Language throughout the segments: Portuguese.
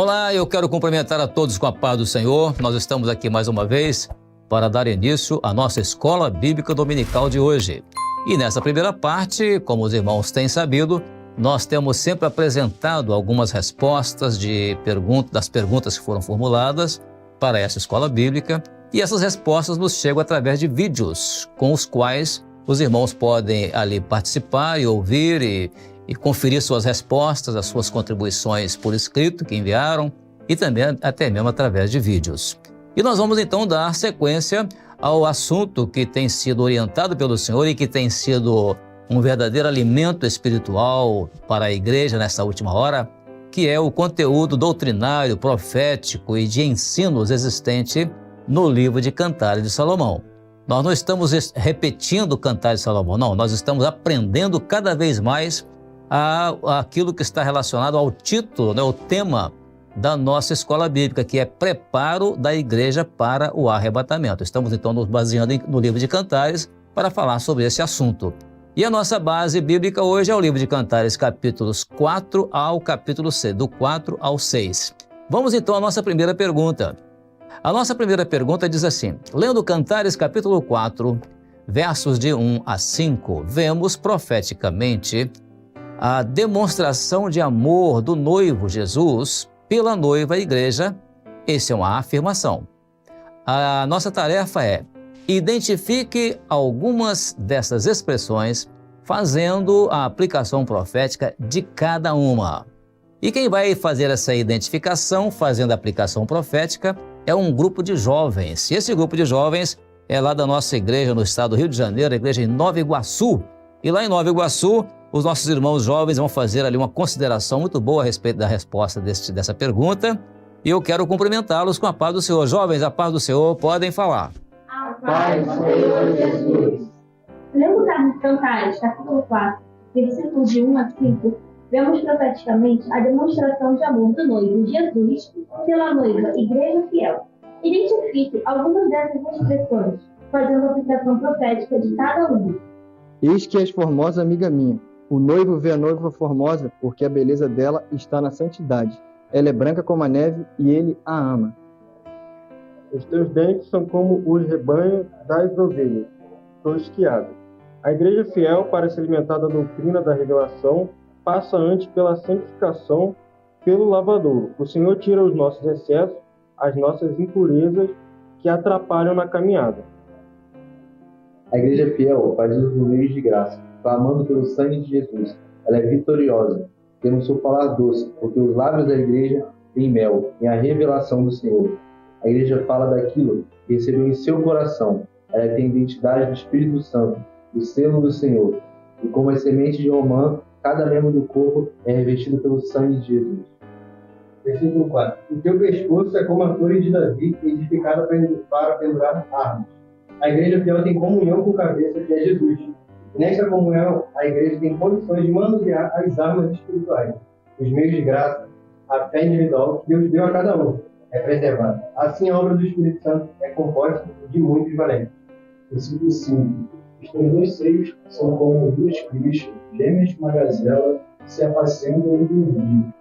Olá, eu quero cumprimentar a todos com a paz do Senhor. Nós estamos aqui mais uma vez para dar início à nossa Escola Bíblica Dominical de hoje. E nessa primeira parte, como os irmãos têm sabido, nós temos sempre apresentado algumas respostas das perguntas que foram formuladas para essa Escola Bíblica. E essas respostas nos chegam através de vídeos, com os quais os irmãos podem ali participar e ouvir e conferir suas respostas, as suas contribuições por escrito que enviaram e também até mesmo através de vídeos. E nós vamos então dar sequência ao assunto que tem sido orientado pelo Senhor e que tem sido um verdadeiro alimento espiritual para a igreja nessa última hora, que é o conteúdo doutrinário, profético e de ensinos existente no livro de Cantares de Salomão. Nós não estamos repetindo Cantares de Salomão, não, nós estamos aprendendo cada vez mais aquilo que está relacionado ao título, né, o tema da nossa escola bíblica, que é Preparo da Igreja para o Arrebatamento. Estamos então nos baseando no livro de Cantares para falar sobre esse assunto. E a nossa base bíblica hoje é o livro de Cantares, capítulos 4 ao capítulo 6, do 4 ao 6. Vamos então à nossa primeira pergunta. A nossa primeira pergunta diz assim: lendo Cantares, capítulo 4, versos de 1 a 5, vemos profeticamente a demonstração de amor do noivo Jesus pela noiva igreja. Essa é uma afirmação. A nossa tarefa é: identifique algumas dessas expressões, fazendo a aplicação profética de cada uma. E quem vai fazer essa identificação, fazendo a aplicação profética, é um grupo de jovens. E esse grupo de jovens é lá da nossa igreja no estado do Rio de Janeiro, a igreja em Nova Iguaçu. E lá em Nova Iguaçu, os nossos irmãos jovens vão fazer ali uma consideração muito boa a respeito da resposta dessa pergunta. E eu quero cumprimentá-los com a paz do Senhor. Jovens, a paz do Senhor, podem falar. A paz do Senhor Jesus. Lendo Cantares, capítulo 4, versículos de 1 a 5, vemos profeticamente a demonstração de amor do noivo Jesus pela noiva Igreja Fiel. Identifique algumas dessas expressões, fazendo a aplicação profética de cada uma. Eis que és formosa, amiga minha. O noivo vê a noiva formosa, porque a beleza dela está na santidade. Ela é branca como a neve e ele a ama. Os teus dentes são como os rebanhos das ovelhas, tosquiadas. A igreja fiel, para se alimentar da doutrina da revelação, passa antes pela santificação, pelo lavadouro. O Senhor tira os nossos excessos, as nossas impurezas que atrapalham na caminhada. A igreja fiel faz uso do meio de graça, clamando pelo sangue de Jesus. Ela é vitoriosa, tendo seu falar doce, porque os lábios da igreja têm mel, e a revelação do Senhor. A igreja fala daquilo que recebeu em seu coração. Ela tem a identidade do Espírito Santo, do selo do Senhor. E como as sementes de romã, cada membro do corpo é revestido pelo sangue de Jesus. Versículo 4. O teu pescoço é como a torre de Davi, edificada para pendurar armas. A igreja fiel tem comunhão com a cabeça, que é Jesus. Nesta comunhão, a igreja tem condições de manusear as armas espirituais, os meios de graça, a fé individual que Deus deu a cada um, é preservada. Assim, a obra do Espírito Santo é composta de muitos valentes. Versículo 5. Os teus dois seios são como duas crias, gêmeas de uma gazela, que se apacentam em um rio.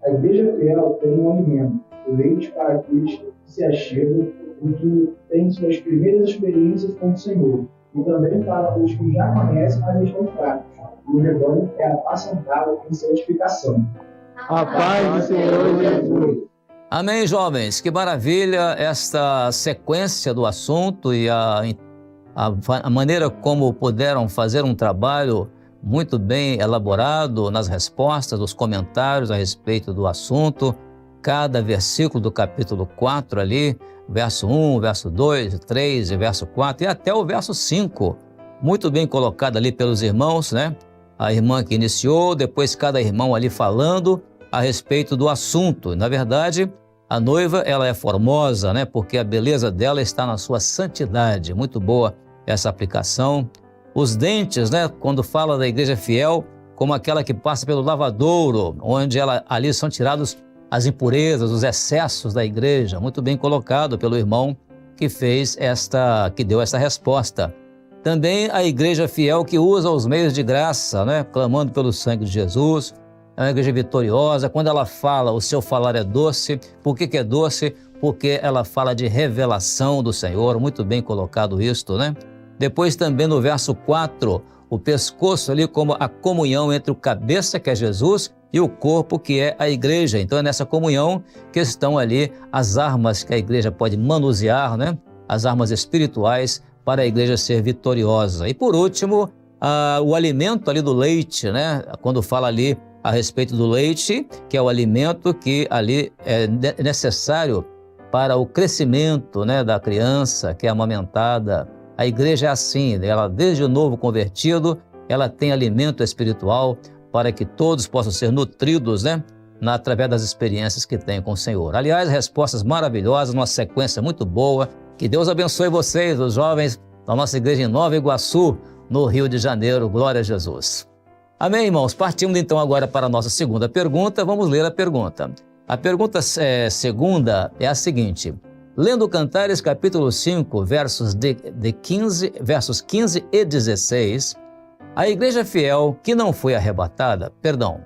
A igreja fiel tem um alimento, o leite para aqueles que se achegam e que têm suas primeiras experiências com o Senhor, e também para os que já conhecem, mas estão fracos. O rebanho é apacentado em santificação. A paz do Senhor Jesus. Amém, jovens. Que maravilha esta sequência do assunto e a maneira como puderam fazer um trabalho muito bem elaborado nas respostas, nos comentários a respeito do assunto. Cada versículo do capítulo 4 ali, verso 1, verso 2, 3 e verso 4 e até o verso 5. Muito bem colocado ali pelos irmãos, né? A irmã que iniciou, depois cada irmão ali falando a respeito do assunto. Na verdade, a noiva, ela é formosa, né? Porque a beleza dela está na sua santidade. Muito boa essa aplicação. Os dentes, né? Quando fala da igreja fiel, como aquela que passa pelo lavadouro, onde ali são tirados as impurezas, os excessos da igreja. Muito bem colocado pelo irmão que deu essa resposta. Também a igreja fiel que usa os meios de graça, né? Clamando pelo sangue de Jesus. é uma igreja vitoriosa. Quando ela fala, o seu falar é doce. Por que é doce? Porque ela fala de revelação do Senhor. Muito bem colocado isto, né? Depois também no verso 4, o pescoço ali como a comunhão entre o cabeça, que é Jesus, e o corpo, que é a igreja. Então é nessa comunhão que estão ali as armas que a igreja pode manusear, né? As armas espirituais para a igreja ser vitoriosa. E por último, o alimento ali do leite, né? Quando fala ali a respeito do leite, que é o alimento que ali é necessário para o crescimento, né, da criança que é amamentada. A igreja é assim, ela desde o novo convertido, ela tem alimento espiritual para que todos possam ser nutridos, né, através das experiências que tem com o Senhor. Aliás, respostas maravilhosas, uma sequência muito boa. Que Deus abençoe vocês, os jovens da nossa igreja em Nova Iguaçu, no Rio de Janeiro. Glória a Jesus. Amém, irmãos? Partimos então agora para a nossa segunda pergunta. Vamos ler a pergunta. A pergunta segunda é a seguinte. Lendo Cantares capítulo 5, versos 15 e 16, a igreja fiel que não foi arrebatada,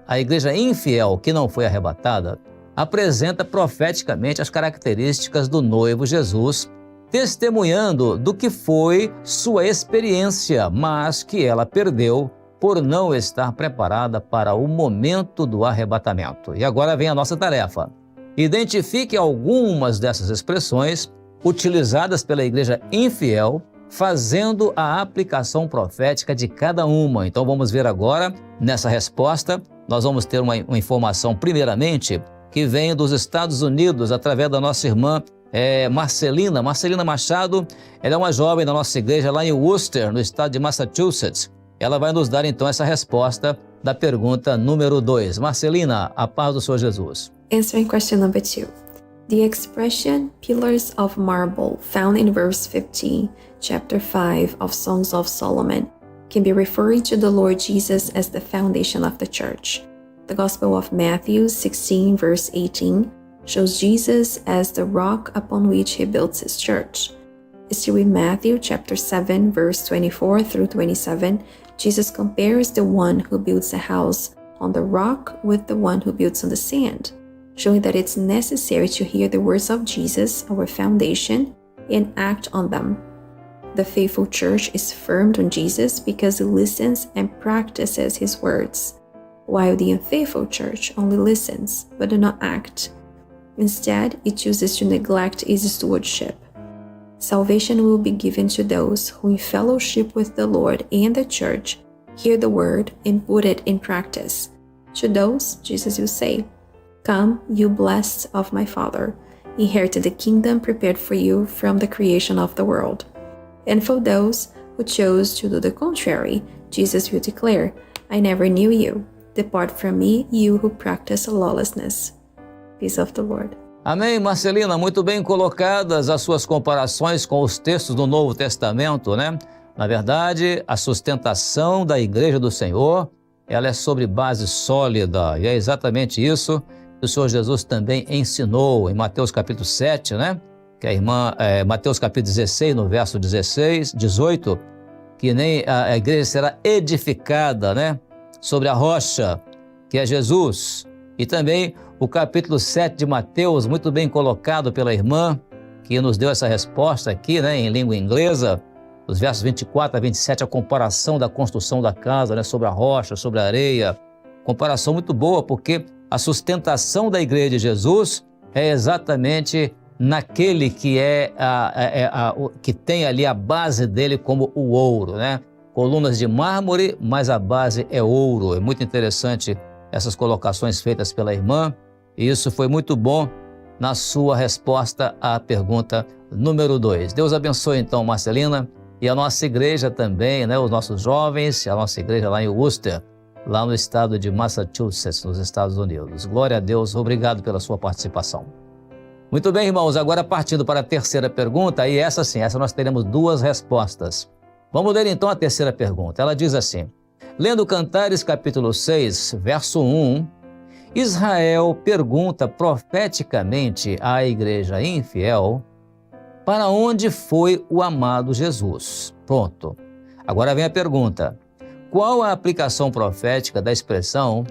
a igreja infiel que não foi arrebatada, apresenta profeticamente as características do noivo Jesus, testemunhando do que foi sua experiência, mas que ela perdeu por não estar preparada para o momento do arrebatamento. E agora vem a nossa tarefa. Identifique algumas dessas expressões utilizadas pela igreja infiel, fazendo a aplicação profética de cada uma. Então vamos ver agora, nessa resposta, nós vamos ter uma informação, primeiramente, que vem dos Estados Unidos, através da nossa irmã Marcelina Machado. Ela é uma jovem da nossa igreja lá em Worcester, no estado de Massachusetts. Ela vai nos dar então essa resposta da pergunta número 2. Marcelina, a paz do Senhor Jesus. Answering question number 2. The expression pillars of marble found in verse 15, chapter 5 of Songs of Solomon can be referring to the Lord Jesus as the foundation of the church. The Gospel of Matthew 16 verse 18 shows Jesus as the rock upon which he builds his church. Still in Matthew chapter 7 verse 24 through 27, Jesus compares the one who builds a house on the rock with the one who builds on the sand, showing that it's necessary to hear the words of Jesus, our foundation, and act on them. The faithful church is firm on Jesus because it listens and practices his words, while the unfaithful church only listens but do not act. Instead, it chooses to neglect its stewardship. Salvation will be given to those who, in fellowship with the Lord and the church, hear the word and put it in practice. To those, Jesus will say, "Come, you blessed of my Father, inherit the kingdom prepared for you from the creation of the world." And for those who chose to do the contrary, Jesus will declare, "I never knew you. Depart from me, you who practice lawlessness." Peace of the Lord. Amém, Marcelina, muito bem colocadas as suas comparações com os textos do Novo Testamento, né? Na verdade, a sustentação da Igreja do Senhor, ela é sobre base sólida, e é exatamente isso que o Senhor Jesus também ensinou em Mateus capítulo 7, né? Que a irmã, Mateus capítulo 16, no verso 18, que nem a igreja será edificada, né? Sobre a rocha, que é Jesus. E também o capítulo 7 de Mateus, muito bem colocado pela irmã, que nos deu essa resposta aqui, né, em língua inglesa, os versos 24 a 27, a comparação da construção da casa, né, sobre a rocha, sobre a areia. Comparação muito boa, porque a sustentação da igreja de Jesus é exatamente naquele que que tem ali a base dele como o ouro, né? Colunas de mármore, mas a base é ouro. É muito interessante essas colocações feitas pela irmã, e isso foi muito bom na sua resposta à pergunta número 2. Deus abençoe então, Marcelina, e a nossa igreja também, né, os nossos jovens, a nossa igreja lá em Worcester, lá no estado de Massachusetts, nos Estados Unidos. Glória a Deus, obrigado pela sua participação. Muito bem, irmãos, agora partindo para a terceira pergunta, e essa sim, essa nós teremos 2 respostas. Vamos ler então a terceira pergunta. Ela diz assim: lendo Cantares capítulo 6, verso 1, Israel pergunta profeticamente à igreja infiel para onde foi o amado Jesus. Ponto. Agora vem a pergunta: qual a aplicação profética da expressão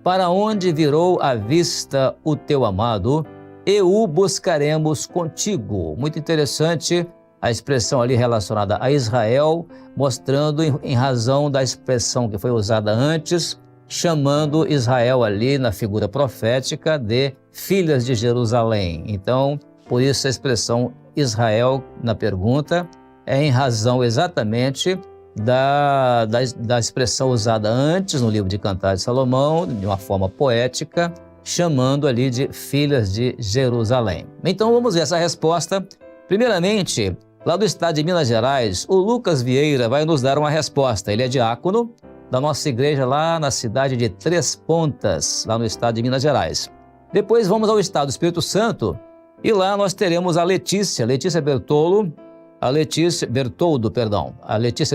para onde virou a vista o teu amado, e o buscaremos contigo. Muito interessante a expressão ali relacionada a Israel, mostrando em razão da expressão que foi usada antes, chamando Israel ali na figura profética de filhas de Jerusalém. Então, por isso a expressão Israel na pergunta é em razão exatamente da expressão usada antes no livro de Cantares de Salomão, de uma forma poética, chamando ali de filhas de Jerusalém. Então vamos ver essa resposta. Primeiramente, lá do estado de Minas Gerais, o Lucas Vieira vai nos dar uma resposta. Ele é diácono da nossa igreja lá na cidade de Três Pontas, lá no estado de Minas Gerais. Depois vamos ao estado do Espírito Santo e lá nós teremos a Letícia Bertoldo. A Letícia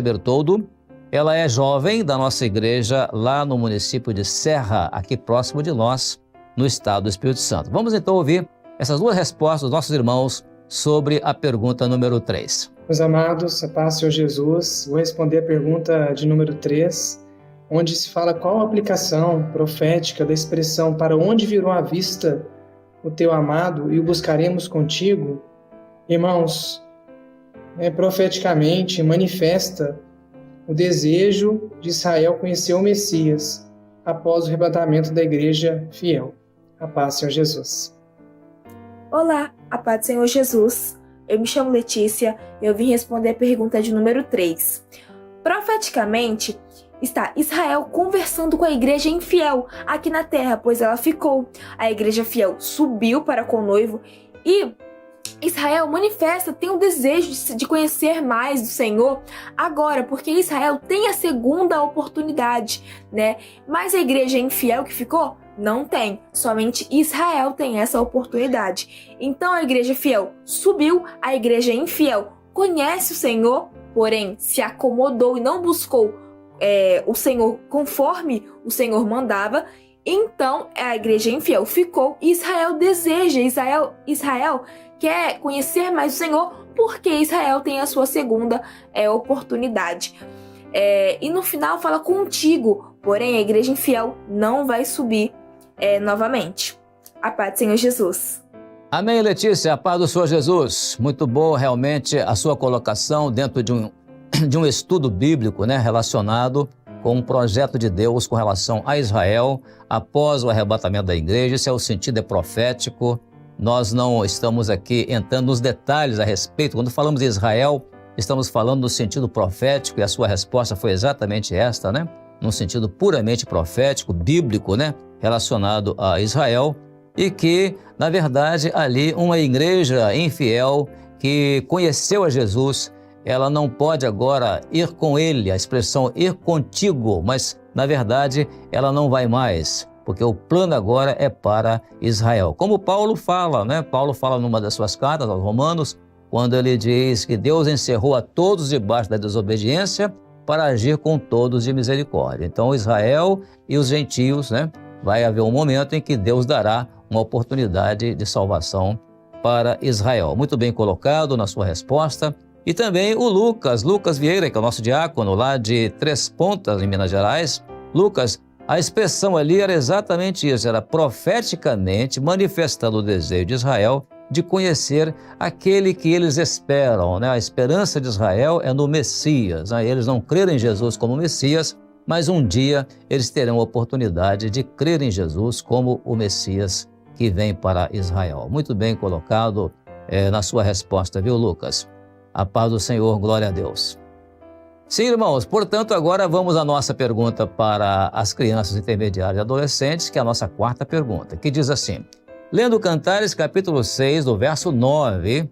Bertoldo, ela é jovem da nossa igreja lá no município de Serra, aqui próximo de nós, no estado do Espírito Santo. Vamos então ouvir essas duas respostas dos nossos irmãos sobre a pergunta número 3. Meus amados, a paz do Senhor Jesus, vou responder a pergunta de número 3, onde se fala qual a aplicação profética da expressão para onde virou a vista o teu amado e o buscaremos contigo. Irmãos, profeticamente manifesta o desejo de Israel conhecer o Messias após o arrebatamento da igreja fiel. A paz, Senhor Jesus. Olá, a paz do Senhor Jesus. Eu me chamo Letícia e eu vim responder a pergunta de número 3. Profeticamente, está Israel conversando com a igreja infiel aqui na terra, pois ela ficou. A igreja fiel subiu para com o noivo e Israel manifesta, tem o desejo de conhecer mais do Senhor agora, porque Israel tem a segunda oportunidade, né? Mas a igreja infiel que ficou, não tem. Somente Israel tem essa oportunidade. Então a igreja fiel subiu, a igreja infiel conhece o Senhor, porém se acomodou e não buscou o Senhor conforme o Senhor mandava. Então a igreja infiel ficou e Israel deseja, Israel quer conhecer mais o Senhor, porque Israel tem a sua segunda oportunidade. E no final fala contigo, porém a igreja infiel não vai subir novamente. A paz do Senhor Jesus. Amém, Letícia, a paz do Senhor Jesus. Muito boa realmente a sua colocação dentro de um estudo bíblico, né, relacionado com um projeto de Deus com relação a Israel após o arrebatamento da igreja. Esse sentido é profético. Nós não estamos aqui entrando nos detalhes a respeito. Quando falamos de Israel, estamos falando no sentido profético e a sua resposta foi exatamente esta, né? Num sentido puramente profético, bíblico, né? Relacionado a Israel e que, na verdade, ali uma igreja infiel que conheceu a Jesus, ela não pode agora ir com ele, a expressão ir contigo, mas, na verdade, ela não vai mais, porque o plano agora é para Israel. Como Paulo fala, né? Paulo fala numa das suas cartas aos Romanos, quando ele diz que Deus encerrou a todos debaixo da desobediência para agir com todos de misericórdia. Então, Israel e os gentios, né? Vai haver um momento em que Deus dará uma oportunidade de salvação para Israel. Muito bem colocado na sua resposta. E também o Lucas Vieira, que é o nosso diácono lá de Três Pontas, em Minas Gerais. Lucas, a expressão ali era exatamente isso, era profeticamente manifestando o desejo de Israel de conhecer aquele que eles esperam, né? A esperança de Israel é no Messias, né? Eles não creram em Jesus como Messias, mas um dia eles terão a oportunidade de crer em Jesus como o Messias que vem para Israel. Muito bem colocado na sua resposta, viu, Lucas? A paz do Senhor, glória a Deus. Sim, irmãos, portanto, agora vamos à nossa pergunta para as crianças intermediárias e adolescentes, que é a nossa quarta pergunta, que diz assim: lendo Cantares, capítulo 6, do verso 9,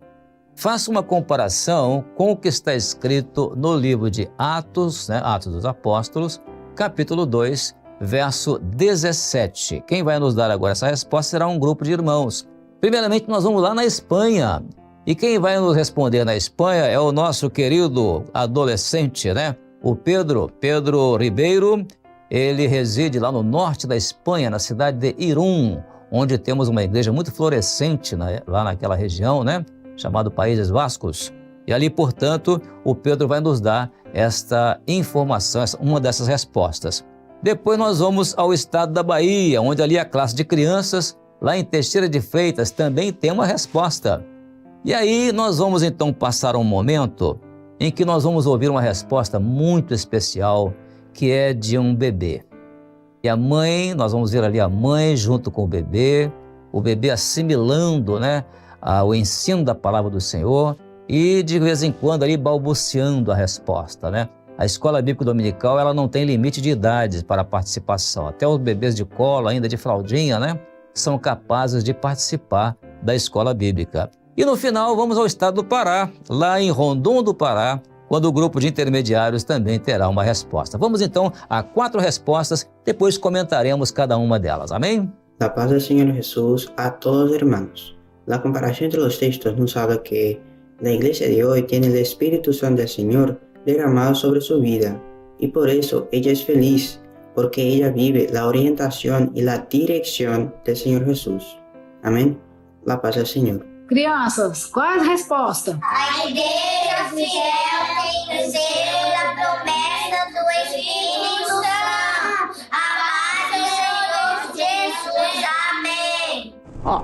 faça uma comparação com o que está escrito no livro de Atos, né, Atos dos Apóstolos, capítulo 2, verso 17. Quem vai nos dar agora essa resposta será um grupo de irmãos. Primeiramente, nós vamos lá na Espanha. E quem vai nos responder na Espanha é o nosso querido adolescente, né? O Pedro Ribeiro. Ele reside lá no norte da Espanha, na cidade de Irún, onde temos uma igreja muito florescente lá naquela região, né? Chamado Países Vascos. E ali, portanto, o Pedro vai nos dar esta informação, uma dessas respostas. Depois nós vamos ao estado da Bahia, onde ali a classe de crianças, lá em Teixeira de Freitas, também tem uma resposta. E aí nós vamos então passar um momento em que nós vamos ouvir uma resposta muito especial, que é de um bebê. E a mãe, nós vamos ver ali a mãe junto com o bebê assimilando, né, o ensino da palavra do Senhor e de vez em quando ali balbuciando a resposta, né? A escola bíblica dominical, ela não tem limite de idade para participação. Até os bebês de colo, ainda de fraldinha, né, são capazes de participar da escola bíblica. E no final vamos ao estado do Pará, lá em Rondon do Pará, quando o grupo de intermediários também terá uma resposta. Vamos então a 4 respostas, depois comentaremos cada uma delas. Amém? La paz del Señor Jesús a todos hermanos. La comparación entre los textos nos habla que la iglesia de hoy tiene el Espíritu Santo del Señor derramado sobre su vida y por eso ella es feliz porque ella vive la orientación y la dirección del Señor Jesús. Amén. La paz del Señor. Crianças, qual é a resposta? A igreja fiel tem o selo da promessa do Espírito Santo. A paz do Senhor Jesus. Amém. Ó,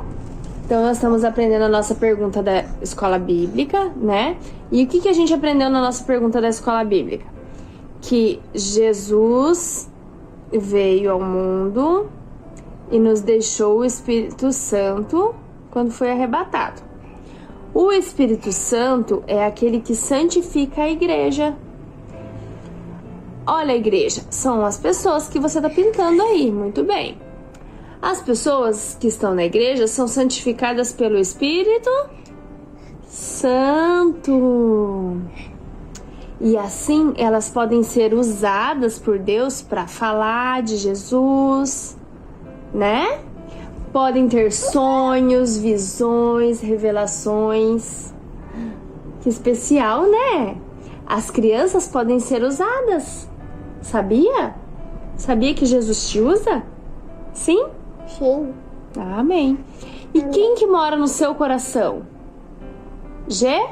então nós estamos aprendendo a nossa pergunta da escola bíblica, né? E o que a gente aprendeu na nossa pergunta da escola bíblica? Que Jesus veio ao mundo e nos deixou o Espírito Santo quando foi arrebatado. O Espírito Santo é aquele que santifica a igreja. Olha, igreja, são as pessoas que você está pintando aí, muito bem. As pessoas que estão na igreja são santificadas pelo Espírito Santo. E assim elas podem ser usadas por Deus para falar de Jesus, né? Podem ter sonhos, visões, revelações. Que especial, né? As crianças podem ser usadas. Sabia? Sabia que Jesus te usa? Sim? Sim. Amém. E quem que mora no seu coração? Jesus.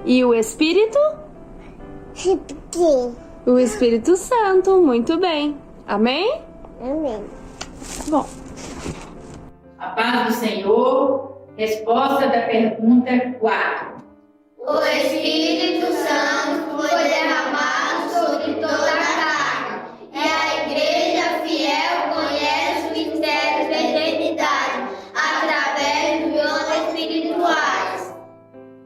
E o Espírito? Sim. O Espírito Santo. Muito bem. Amém? Amém. Bom. A paz do Senhor. Resposta da pergunta 4. O Espírito Santo foi derramado sobre toda a carne. E a igreja fiel conhece os mistérios da eternidade através dos dons espirituais.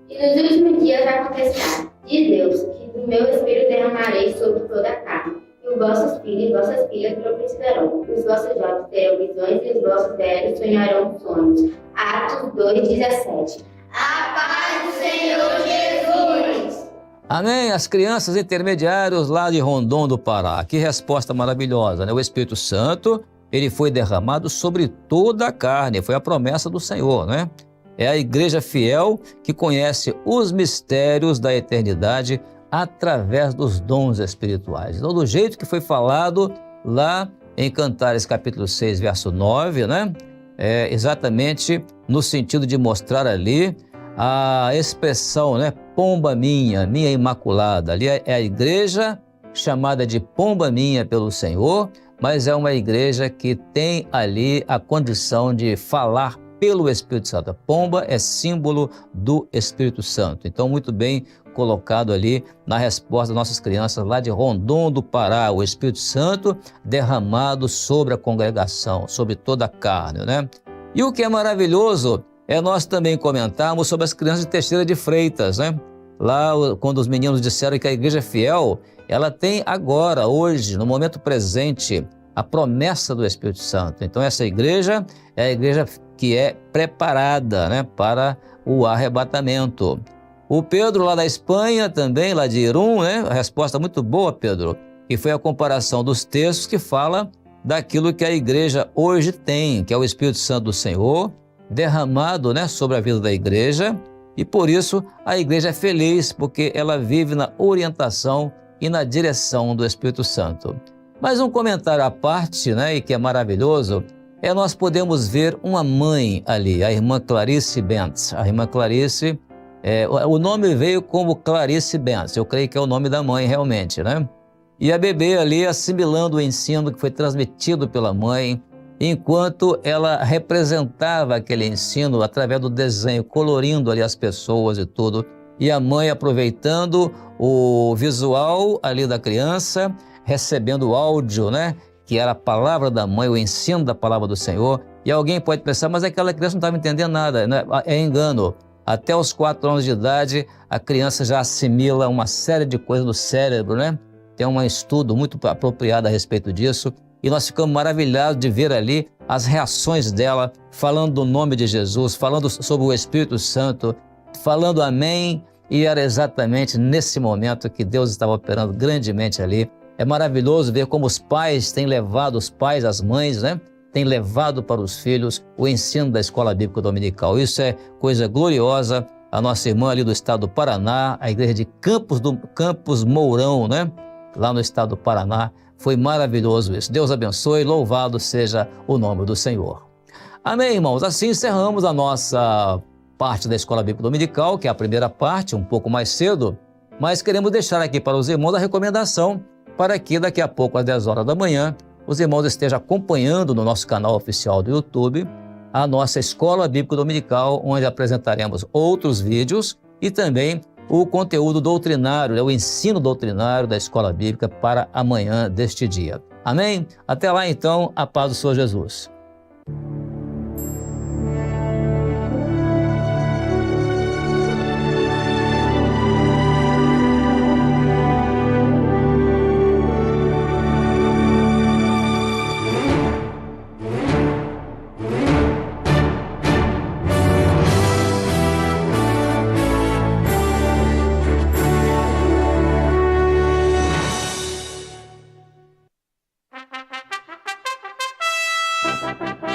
E nos últimos dias acontecerá, diz Deus, que do meu Espírito derramarei sobre toda a carne. E os vossos filhos e vossas filhas profetizarão, os vossos jovens terão visões e os vossos velhos sonharão sonhos. Atos 2:17. A paz do Senhor Jesus! Amém. As crianças intermediários lá de Rondon do Pará. Que resposta maravilhosa, né? O Espírito Santo, ele foi derramado sobre toda a carne. Foi a promessa do Senhor, né? É a igreja fiel que conhece os mistérios da eternidade através dos dons espirituais. Então, do jeito que foi falado lá em Cantares capítulo 6, verso 9, né? É exatamente no sentido de mostrar ali a expressão, né? Pomba minha imaculada. Ali é a igreja chamada de pomba minha pelo Senhor, mas é uma igreja que tem ali a condição de falar pelo Espírito Santo. A pomba é símbolo do Espírito Santo. Então, muito bem colocado ali na resposta das nossas crianças lá de Rondon do Pará, o Espírito Santo derramado sobre a congregação, sobre toda a carne, né? E o que é maravilhoso é nós também comentarmos sobre as crianças de Teixeira de Freitas, né? Lá, quando os meninos disseram que a igreja fiel, ela tem agora, hoje, no momento presente, a promessa do Espírito Santo. Então, essa igreja é a igreja que é preparada, né, para o arrebatamento. O Pedro, lá da Espanha, também, lá de Irum, né? A resposta muito boa, Pedro, que foi a comparação dos textos que fala daquilo que a igreja hoje tem, que é o Espírito Santo do Senhor, derramado, né, sobre a vida da igreja, e por isso a igreja é feliz, porque ela vive na orientação e na direção do Espírito Santo. Mas um comentário à parte, né, e que é maravilhoso, é nós podemos ver uma mãe ali, a irmã Clarice Bentz. A irmã Clarice, o nome veio como Clarice Bentz, eu creio que é o nome da mãe realmente, né? e a bebê ali assimilando o ensino que foi transmitido pela mãe, enquanto ela representava aquele ensino através do desenho, colorindo ali as pessoas e tudo, e a mãe aproveitando o visual ali da criança, recebendo o áudio, né? Que era a palavra da mãe, o ensino da palavra do Senhor. E alguém pode pensar, mas aquela criança não estava entendendo nada, né? É engano. Até os 4 anos de idade, a criança já assimila uma série de coisas do cérebro, né? Tem um estudo muito apropriado a respeito disso. E nós ficamos maravilhados de ver ali as reações dela, falando do nome de Jesus, falando sobre o Espírito Santo, falando amém. E era exatamente nesse momento que Deus estava operando grandemente ali. É maravilhoso ver como os pais têm levado, os pais, as mães, né? Têm levado para os filhos o ensino da Escola Bíblica Dominical. Isso é coisa gloriosa. A nossa irmã ali do estado do Paraná, a igreja de Campos Mourão, né? Lá no estado do Paraná. Foi maravilhoso isso. Deus abençoe, louvado seja o nome do Senhor. Amém, irmãos? Assim encerramos a nossa parte da Escola Bíblica Dominical, que é a primeira parte, um pouco mais cedo, mas queremos deixar aqui para os irmãos a recomendação para que daqui a pouco, às 10 horas da manhã, os irmãos estejam acompanhando no nosso canal oficial do YouTube a nossa Escola Bíblica Dominical, onde apresentaremos outros vídeos e também o conteúdo doutrinário, o ensino doutrinário da Escola Bíblica para amanhã deste dia. Amém? Até lá então, a paz do Senhor Jesus. Thank you.